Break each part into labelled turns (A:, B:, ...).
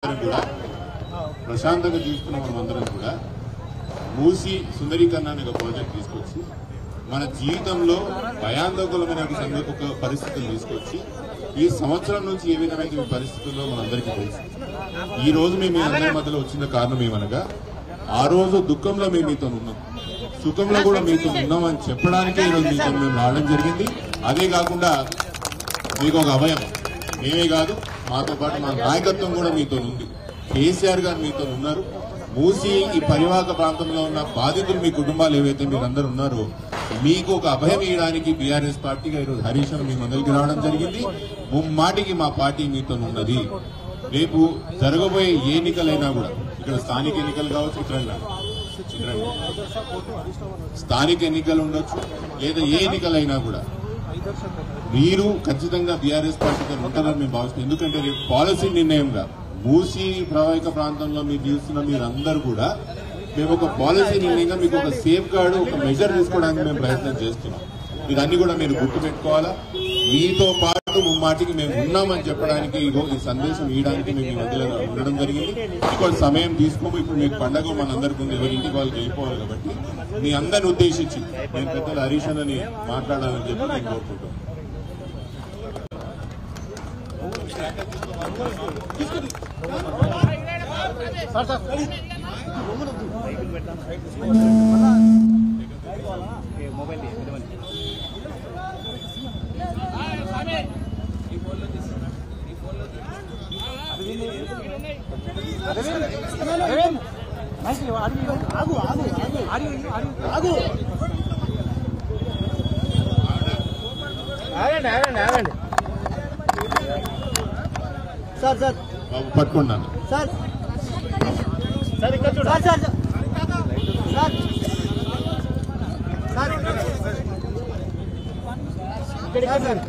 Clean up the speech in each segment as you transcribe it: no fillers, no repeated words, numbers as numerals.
A: కూడా ప్రశాంతంగా తీసుకున్న మనమందరం కూడా మూసి సుందరీకరణ అనే ఒక ప్రాజెక్ట్ తీసుకొచ్చి మన జీవితంలో భయాందోళనమైన ఒక పరిస్థితులు తీసుకొచ్చి ఈ సంవత్సరం నుంచి ఏ విధమైన పరిస్థితుల్లో మనందరికీ తెలుసు. ఈ రోజు మేము మీ అందరి మధ్యలో వచ్చిన కారణం ఏమనగా ఆ రోజు దుఃఖంలో మేము మీతో ఉన్నాం, సుఖంలో కూడా మీతో ఉన్నామని చెప్పడానికే ఈరోజు మీతో మేము రావడం జరిగింది. అదే కాకుండా మీకు ఒక అభయం మేమే కాదు, మాతో పాటు మా నాయకత్వం కూడా మీతో ఉంది. కేసీఆర్ గారు మీతో ఉన్నారు. మూసి ఈ పరివాహక ప్రాంతంలో ఉన్న బాధితులు మీ కుటుంబాలు ఏవైతే మీరందరూ ఉన్నారో మీకు ఒక అభయం ఇవ్వడానికి బీఆర్ఎస్ పార్టీగా ఈరోజు హరీష్ రావు మీ మందరికి రావడం జరిగింది. ముమ్మాటికి మా పార్టీ మీతో ఉన్నది. రేపు జరగబోయే ఏ ఎన్నికలైనా కూడా ఇక్కడ స్థానిక ఎన్నికలు కావచ్చు, స్థానిక ఎన్నికలు ఉండొచ్చు, లేదా ఏ ఎన్నికలైనా కూడా మీరు ఖచ్చితంగా బీఆర్ఎస్ పార్టీతో ఉంటారని మేము భావిస్తాం. ఎందుకంటే రేపు పాలసీ నిర్ణయంగా మూసీ ప్రవాహిక ప్రాంతంలో మీరు చూస్తున్న మీరందరూ కూడా మేము ఒక పాలసీ నిర్ణయంగా మీకు ఒక సేఫ్ గార్డ్, ఒక మెజర్ తీసుకోవడానికి మేము ప్రయత్నం చేస్తున్నాం. ఇదన్నీ కూడా మీరు గుర్తుపెట్టుకోవాలా. మీతో పాటు ముమ్మాటికి మేము ఉన్నామని చెప్పడానికి ఈ సందేశం ఇవ్వడానికి మేము ఈ మధ్యలో ఉండడం జరిగింది. ఇంకొక సమయం తీసుకోము. ఇప్పుడు మీకు పండగ మనందరికీ ఉంది, ఎవరి ఇంటికి వాళ్ళకి వెళ్ళిపోవాలి. కాబట్టి మీ అందరిని ఉద్దేశించి నేను పెద్దలు హరీష్ అని మాట్లాడాలని చెప్పి నేను కోరుకుంటాను.
B: సార్ సార్
A: పట్టుకున్నాను
B: సార్ సార్ ఇక్కడ చూడు సార్ సార్ సార్ సార్ ఇక్కడ సార్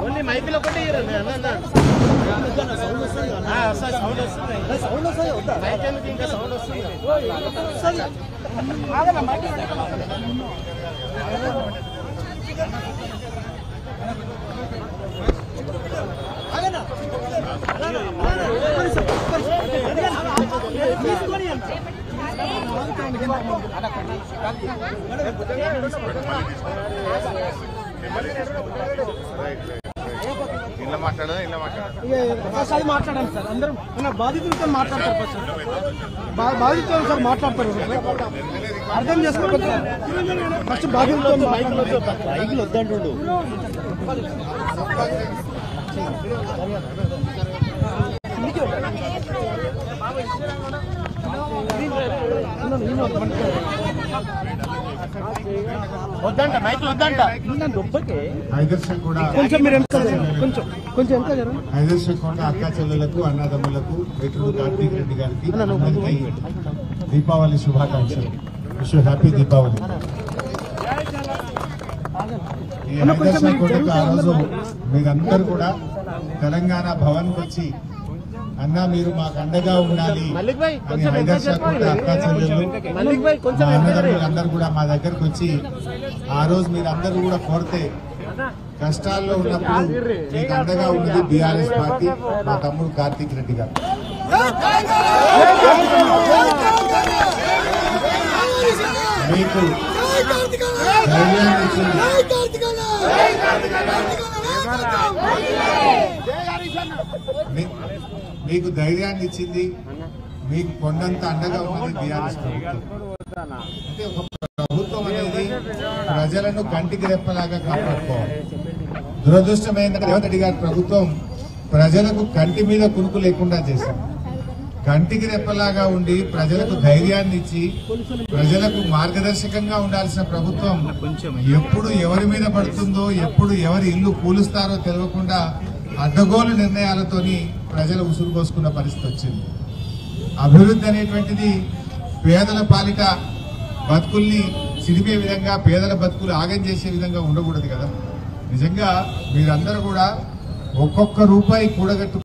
B: ఓన్లీ మైకులో ఒకటి సౌండ్ వస్తుంది మైక్ ఎందుకు ఇంకా సౌండ్ వస్తుంది. మాట్లాడాలి సార్, అందరం బాధితులతో మాట్లాడతారు. బాధితులతో సార్ మాట్లాడతారు, అర్థం చేసుకోవచ్చు. ఫస్ట్ బాధితులతో మైకులు వద్దంటుండు. వద్దంట మైకులు వద్దంట.
C: హైదర్శకొండ అక్క చెల్లెలకు, అన్నదమ్ములకు, మిత్రుడు కార్తీక్ రెడ్డి గారికి దీపావళి శుభాకాంక్షలు. Wish you happy Deepavali. ఈ హైదర్శకొండకు ఆ రోజు మీరందరూ కూడా తెలంగాణ భవన్కి వచ్చి అన్నా మీరు మాకు అండగా ఉండాలి అని హైదర్శకొండ అక్క చెల్లెలు, మా అన్నదమ్ములందరూ కూడా మా దగ్గరకు వచ్చి ఆ రోజు మీరందరూ కూడా కోరితే కష్టాల్లో ఉన్నప్పుడు మీకు అండగా ఉన్నది బీఆర్ఎస్ పార్టీ, మా తమ్ముడు కార్తీక్ రెడ్డి గారు. మీకు ధైర్యాన్ని ఇచ్చింది, మీకు ధైర్యాన్ని ఇచ్చింది, మీకు కొండంత అండగా ఉన్నది బీఆర్ఎస్ ప్రభుత్వం. అంటే ఒక ప్రభుత్వం అనేది ప్రజలను కంటికి రెప్పలాగా కాపాడుకోవాలి. దురదృష్టం ఏంటంటే రేవంత్ రెడ్డి గారి ప్రభుత్వం ప్రజలకు కంటి మీద కునుకు లేకుండా చేసింది. కంటికి రెప్పలాగా ఉండి ప్రజలకు ధైర్యాన్ని ఇచ్చి ప్రజలకు మార్గదర్శకంగా ఉండాల్సిన ప్రభుత్వం ఎప్పుడు ఎవరి మీద పడుతుందో, ఎప్పుడు ఎవరి ఇల్లు కూలుస్తారో తెలియకుండా అడ్డగోలు నిర్ణయాలతోని ప్రజలు ఉసురు పోసుకున్న పరిస్థితి వచ్చింది. అభివృద్ధి అనేటువంటిది పేదల పాలిట బతుకుల్ని సిరిమే విధంగా, పేదల బతుకులు ఆగం చేసే విధంగా ఉండకూడదు కదా. నిజంగా మీరందరూ కూడా ఒక్కొక్క రూపాయి కూడగట్టు